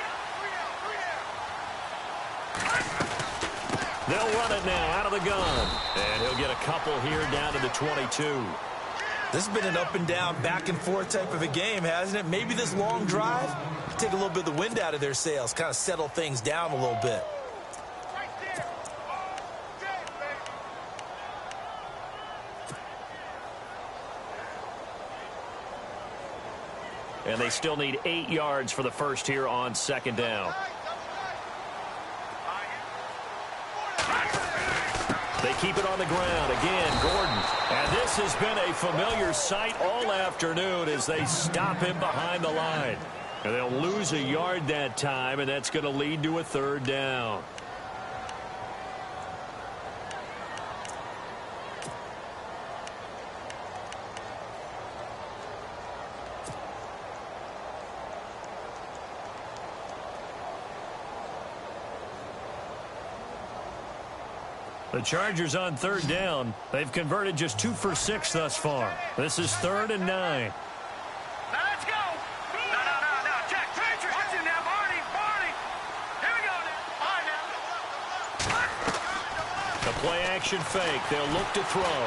They'll run it now out of the gun. And he'll get a couple here down to the 22. This has been an up and down, back and forth type of a game, hasn't it? Maybe this long drive, take a little bit of the wind out of their sails, kind of settle things down a little bit. And they still need 8 yards for the first here on 2nd down. They keep it on the ground. Again, Gordon. And this has been a familiar sight all afternoon as they stop him behind the line. And they'll lose a yard that time, and that's going to lead to a 3rd down. The Chargers on 3rd down. They've converted just 2 for 6 thus far. This is 3rd and 9. Now let's go. No. Check. Watch him now, Barney. Here we go now. All right, now. The play action fake. They'll look to throw.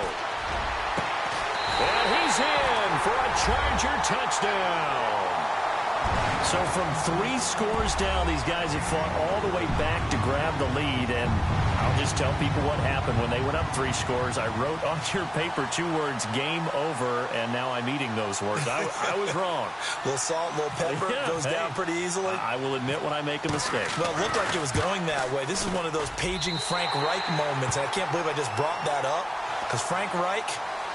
And he's in for a Charger touchdown. So from 3 scores down, these guys have fought all the way back to grab the lead. And I'll just tell people what happened when they went up 3 scores. I wrote on your paper 2 words, game over, and now I'm eating those words. I was wrong. A little salt, a little pepper, goes down pretty easily. I will admit when I make a mistake. Well, it looked like it was going that way. This is one of those paging Frank Reich moments, and I can't believe I just brought that up, because Frank Reich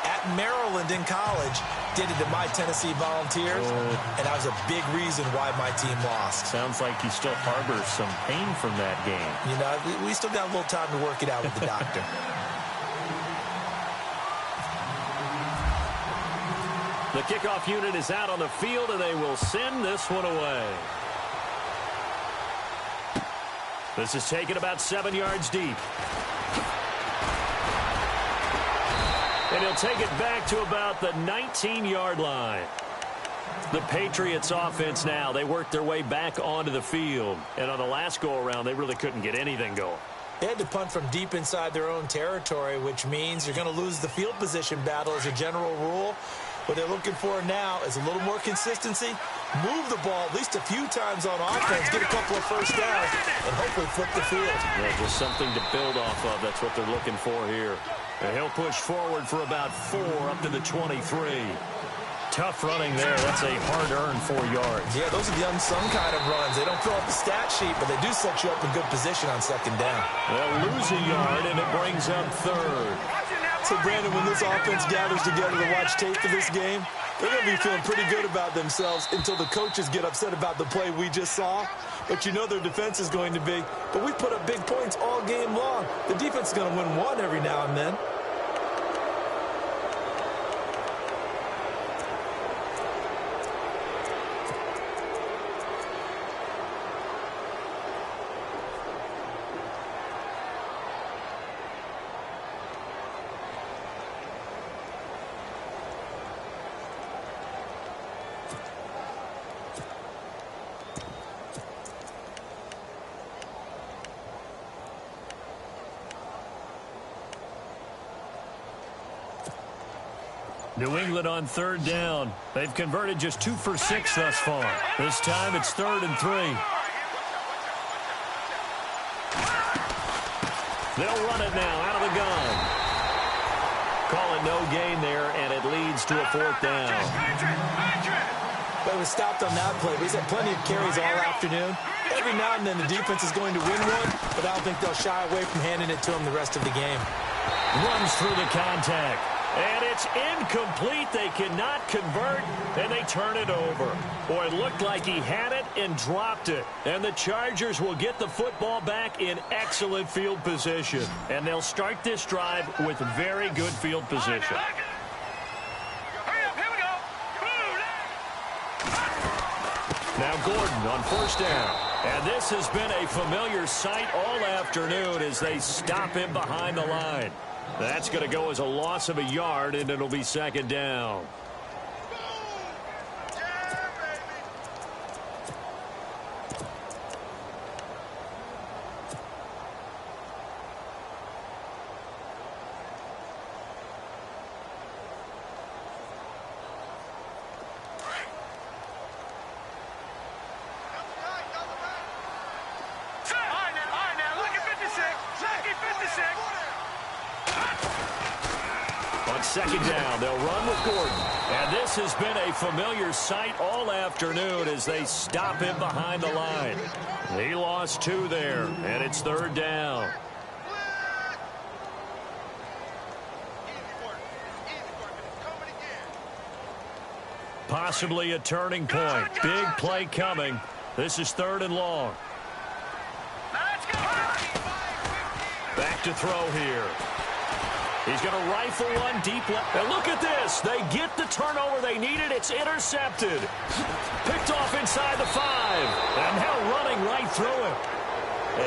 at Maryland in college did it to my Tennessee Volunteers, and that was a big reason why my team lost. Sounds like you still harbor some pain from that game. You know, we still got a little time to work it out with the doctor. The kickoff unit is out on the field, and they will send this one away. This is taken about 7 yards deep. And he'll take it back to about the 19-yard line. The Patriots offense now, they worked their way back onto the field. And on the last go-around, they really couldn't get anything going. They had to punt from deep inside their own territory, which means you're going to lose the field position battle as a general rule. What they're looking for now is a little more consistency, move the ball at least a few times on offense, get a couple of first downs, and hopefully flip the field. Yeah, just something to build off of. That's what they're looking for here. And he'll push forward for about 4 up to the 23. Tough running there. That's a hard-earned 4 yards. Yeah, those are the unsung kind of runs. They don't fill out the stat sheet, but they do set you up in good position on 2nd down. They'll lose a yard, and it brings up 3rd. So, Brandon, when this offense gathers together to watch tape for this game, they're going to be feeling pretty good about themselves until the coaches get upset about the play we just saw. But you know their defense is going to be. But we put up big points all game long. The defense is going to win one every now and then. New England on 3rd down. They've converted just 2 for 6 thus far. This time it's 3rd and 3. They'll run it now out of the gun. Call it no gain there, and it leads to a 4th down. But it was stopped on that play. He's had plenty of carries all afternoon. Every now and then the defense is going to win one, but I don't think they'll shy away from handing it to him the rest of the game. Runs through the contact. And it's incomplete. They cannot convert, and they turn it over. Boy, it looked like he had it and dropped it. And the Chargers will get the football back in excellent field position. And they'll start this drive with very good field position. Now Gordon on first down. And this has been a familiar sight all afternoon as they stop him behind the line. That's going to go as a loss of a yard, and it'll be second down. Second down, they'll run with Gordon. And this has been a familiar sight all afternoon as they stop him behind the line. He lost 2 there, and it's third down. Possibly a turning point. Big play coming. This is 3rd and long. Back to throw here. He's going to rifle one deep left. And look at this. They get the turnover they needed. It's intercepted. Picked off inside the 5. And now running right through it.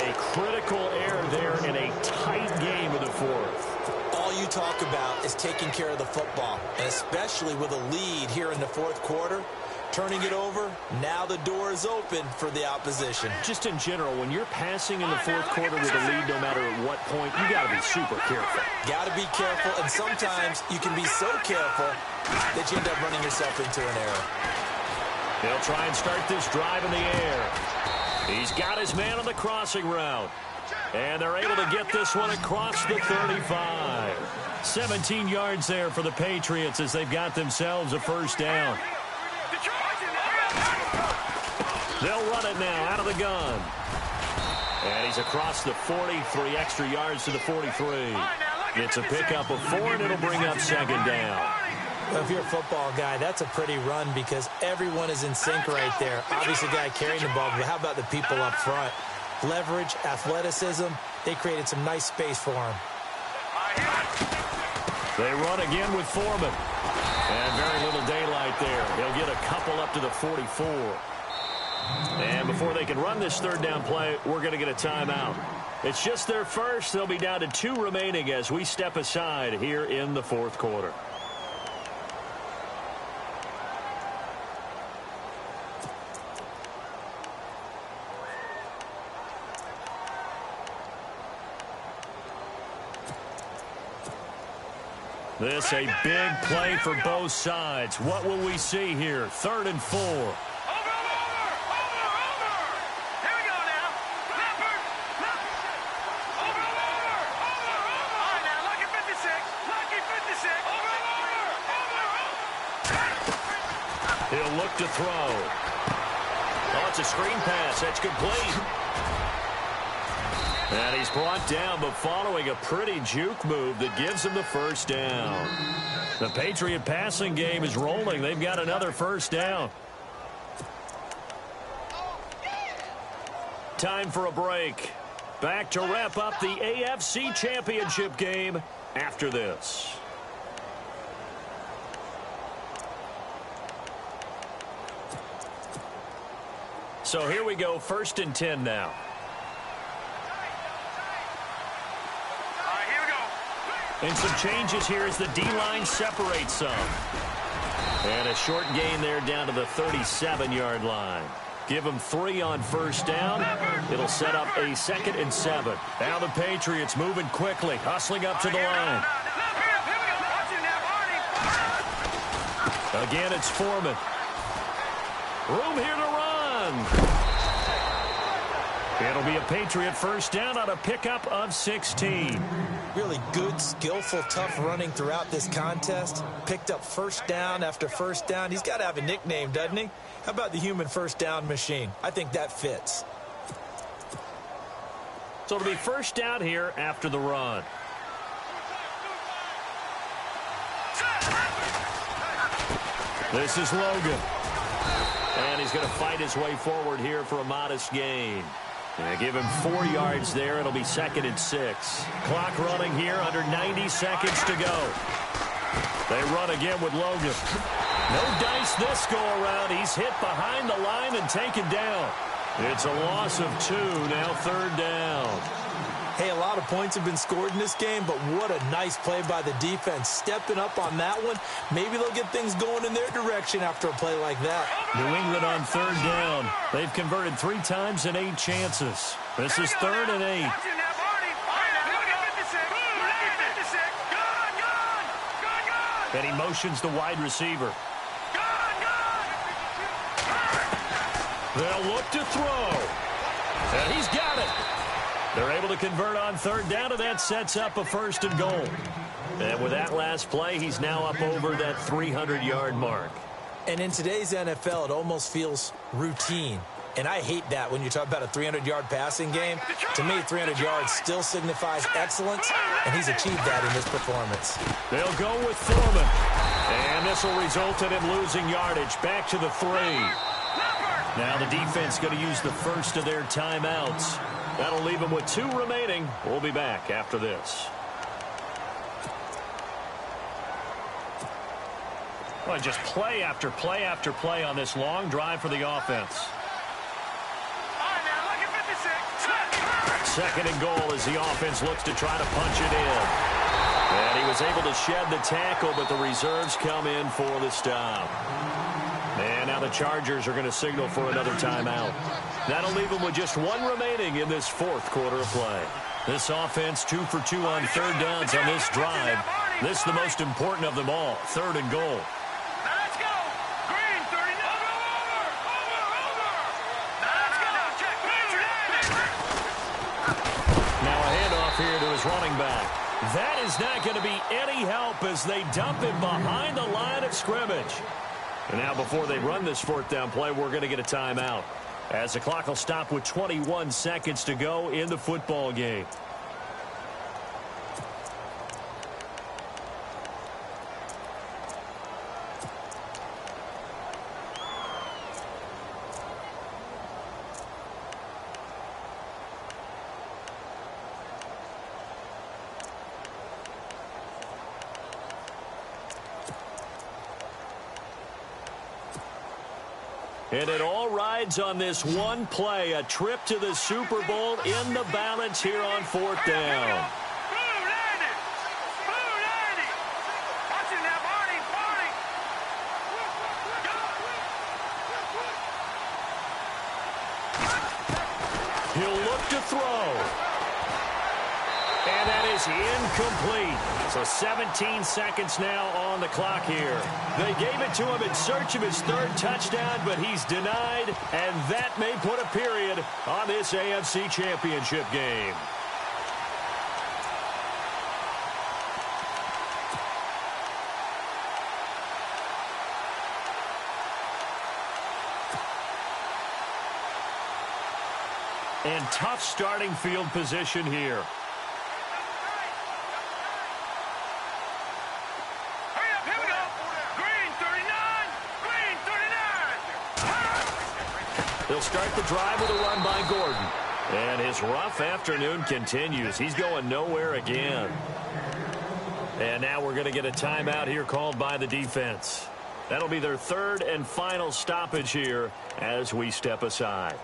A critical error there in a tight game of the 4th. All you talk about is taking care of the football, and especially with a lead here in the 4th quarter. Turning it over, now the door is open for the opposition. Just in general, when you're passing in the 4th quarter with a lead, no matter at what point, you got to be super careful. Got to be careful, and sometimes you can be so careful that you end up running yourself into an error. They'll try and start this drive in the air. He's got his man on the crossing route. And they're able to get this one across the 35. 17 yards there for the Patriots as they've got themselves a first down. They'll run it now out of the gun. And he's across the 43 extra yards to the 43. It's a pickup of 4, and it'll bring up second down. Well, if you're a football guy, that's a pretty run because everyone is in sync right there. Obviously, the guy carrying the ball, but how about the people up front? Leverage, athleticism, they created some nice space for him. They run again with Foreman. And very little daylight there. They'll get a couple up to the 44. And before they can run this third down play, we're going to get a timeout. It's just their first. They'll be down to 2 remaining as we step aside here in the 4th quarter. This a big play for both sides. What will we see here? 3rd and 4. He'll look to throw. Oh, it's a screen pass. That's complete. And he's brought down, but following a pretty juke move that gives him the first down. The Patriot passing game is rolling. They've got another first down. Time for a break. Back to wrap up the AFC Championship game after this. So here we go, 1st and 10 now. And some changes here as the D-line separates some. And a short gain there down to the 37-yard line. Give them 3 on first down. It'll set up a 2nd and 7. Now the Patriots moving quickly, hustling up to the line. Again, it's Foreman. Room here to run. It'll be a Patriot first down on a pickup of 16. Really good, skillful, tough running throughout this contest. Picked up first down after first down. He's got to have a nickname, doesn't he? How about the human first down machine? I think that fits. So it'll be first down here after the run. This is Logan. And he's going to fight his way forward here for a modest gain. Yeah, give him 4 yards there. It'll be 2nd and 6. Clock running here, under 90 seconds to go. They run again with Logan. No dice this go around. He's hit behind the line and taken down. It's a loss of 2, now 3rd down. Hey, a lot of points have been scored in this game, but what a nice play by the defense. Stepping up on that one, maybe they'll get things going in their direction after a play like that. New England on 3rd down. They've converted 3 times in 8 chances. This is 3rd and 8. And he motions the wide receiver. They'll look to throw. And he's got it. They're able to convert on 3rd down, and that sets up a 1st and goal. And with that last play, he's now up over that 300-yard mark. And in today's NFL, it almost feels routine. And I hate that when you talk about a 300-yard passing game. To me, 300 yards still signifies excellence, and he's achieved that in this performance. They'll go with Foreman. And this will result in him losing yardage. Back to the 3. Now the defense going to use the first of their timeouts. That'll leave them with 2 remaining. We'll be back after this. Well, just play after play after play on this long drive for the offense. 2nd and goal as the offense looks to try to punch it in. And he was able to shed the tackle, but the reserves come in for the stop. And now the Chargers are going to signal for another timeout. That'll leave them with just 1 remaining in this 4th quarter of play. This offense 2 for 2 on 3rd downs on this drive. This is the most important of them all, 3rd and goal. Let's go. Green, 30. Over. Let's go. Check. Now a handoff here to his running back. That is not going to be any help as they dump him behind the line of scrimmage. And now before they run this 4th down play, we're going to get a timeout, as the clock will stop with 21 seconds to go in the football game. And it all rides on this one play, a trip to the Super Bowl in the balance here on 4th down. He'll look to throw. And that is incomplete. So 17 seconds now on the clock here. They gave it to him in search of his 3rd touchdown, but he's denied, and that may put a period on this AFC Championship game. And tough starting field position here. They'll start the drive with a run by Gordon. And his rough afternoon continues. He's going nowhere again. And now we're going to get a timeout here called by the defense. That'll be their 3rd and final stoppage here as we step aside.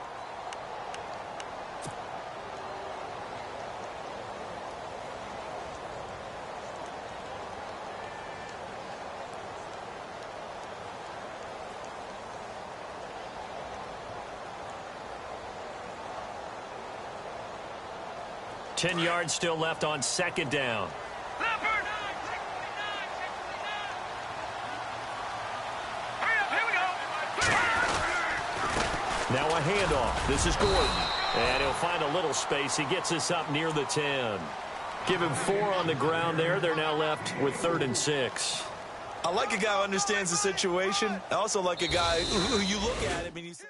Ten yards still left on 2nd down. Now a handoff. This is Gordon. And he'll find a little space. He gets us up near the 10. Give him 4 on the ground there. They're now left with 3rd and 6. I like a guy who understands the situation. I also like a guy who you look at him and you say...